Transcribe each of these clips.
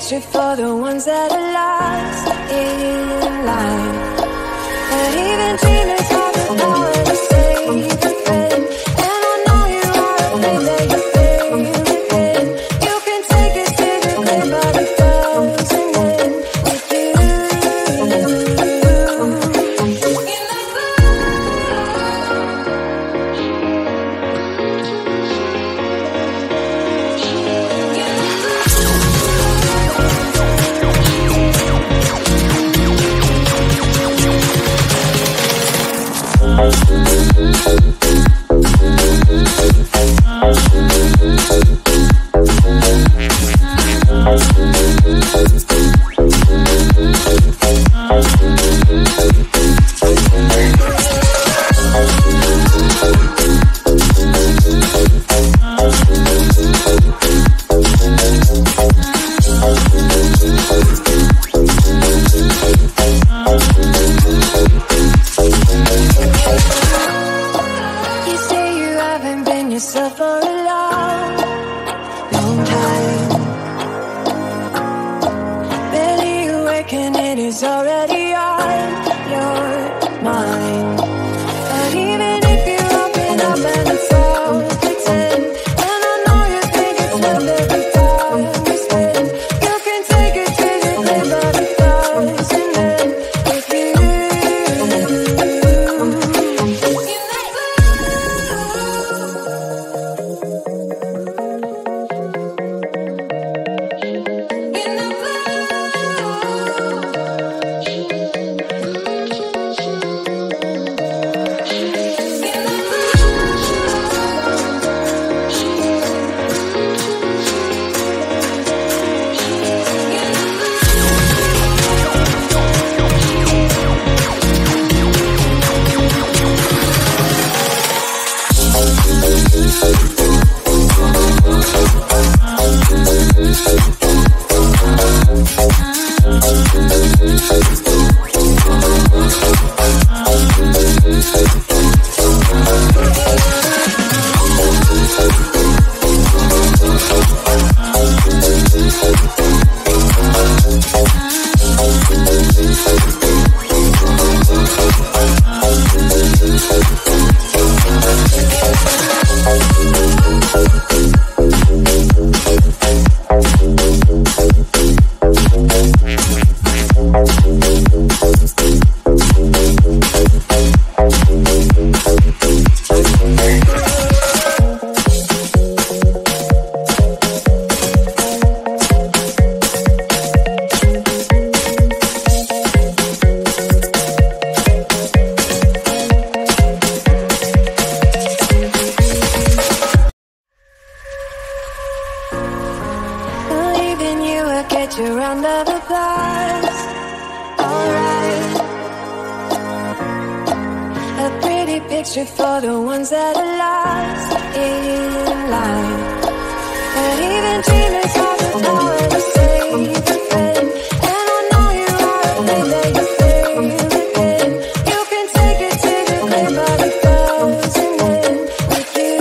picture for the ones that are lost in line. But even dreamers have the power to save a friend. And I know you are afraid that you fail again. You can take it to the grave, but it doesn't end with you. Yourself for a long, long time. Barely awake and it is already on your mind. But even if you open up and it's all pretend, and I know you think it's worth every time you spend, you can take it to the grave, but it doesn't end with you. Get you round of applause, alright. A pretty picture for the ones that are lost in line. But even dreamers have the power to save a friend. And I know you are afraid that you fail again. You can take it to the grave, but it doesn't end with you.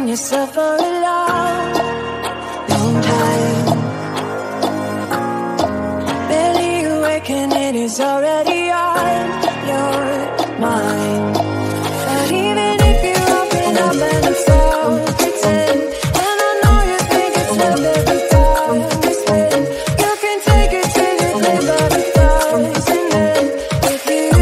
Yourself for a long, long time. Barely awake and it is already on your mind. But even if you open up and it's all pretend, and I know you think it's worth every time you spend, you can take it to the grave, but it doesn't end with you.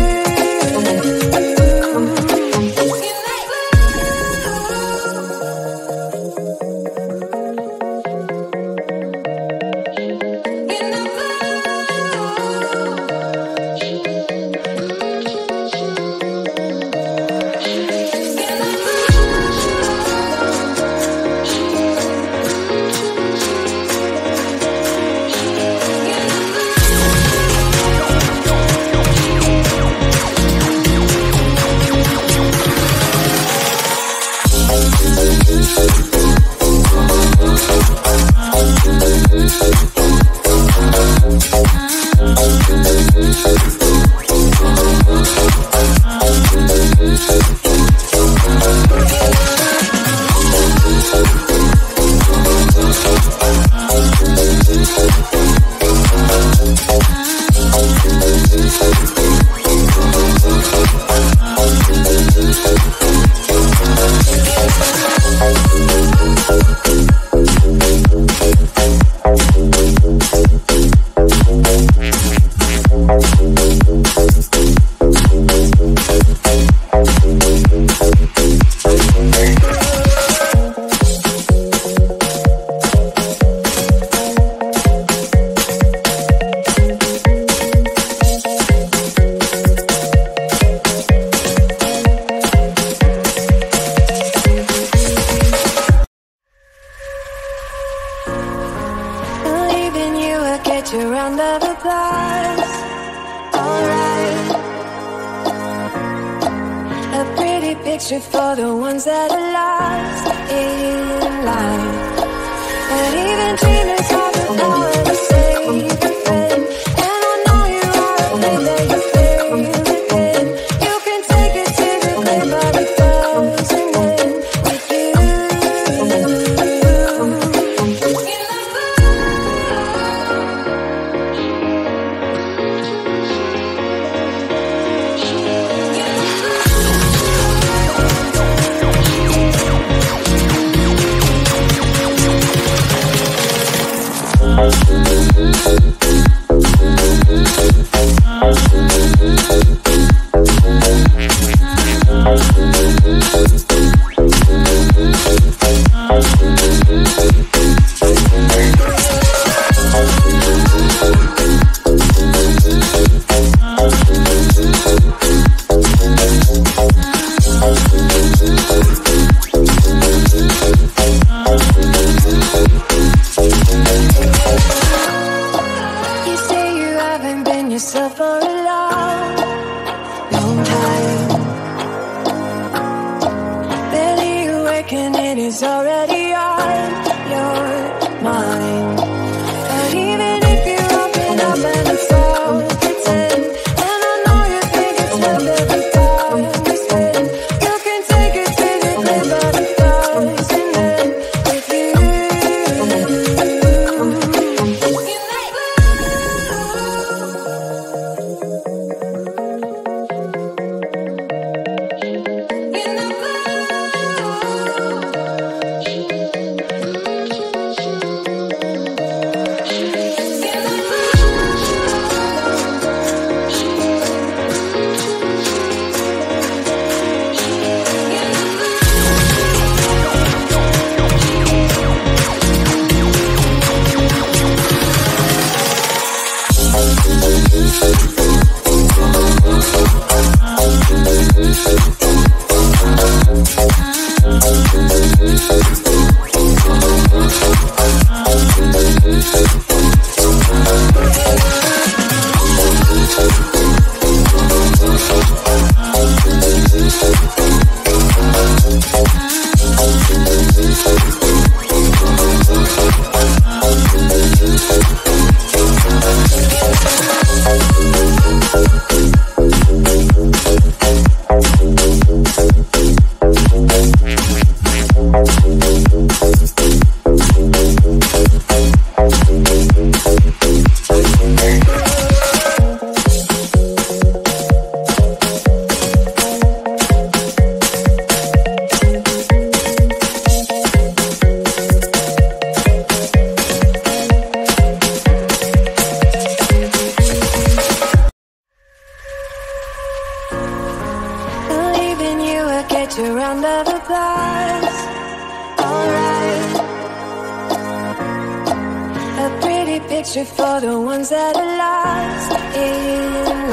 picture for the ones that are lost in life. But even dreamers have the power to save a friend. And I know you are a friend that you feel within. You can take it to the grave, but it doesn't end with you. Yourself for a long, long time. Barely awake and it is already on your mind. But even if you open up and it's all pretend, and I know you think it's worth every time you spend, you can take it to the grave, but it doesn't end with you. Get your round of applause, alright. A pretty picture for the ones that are lost in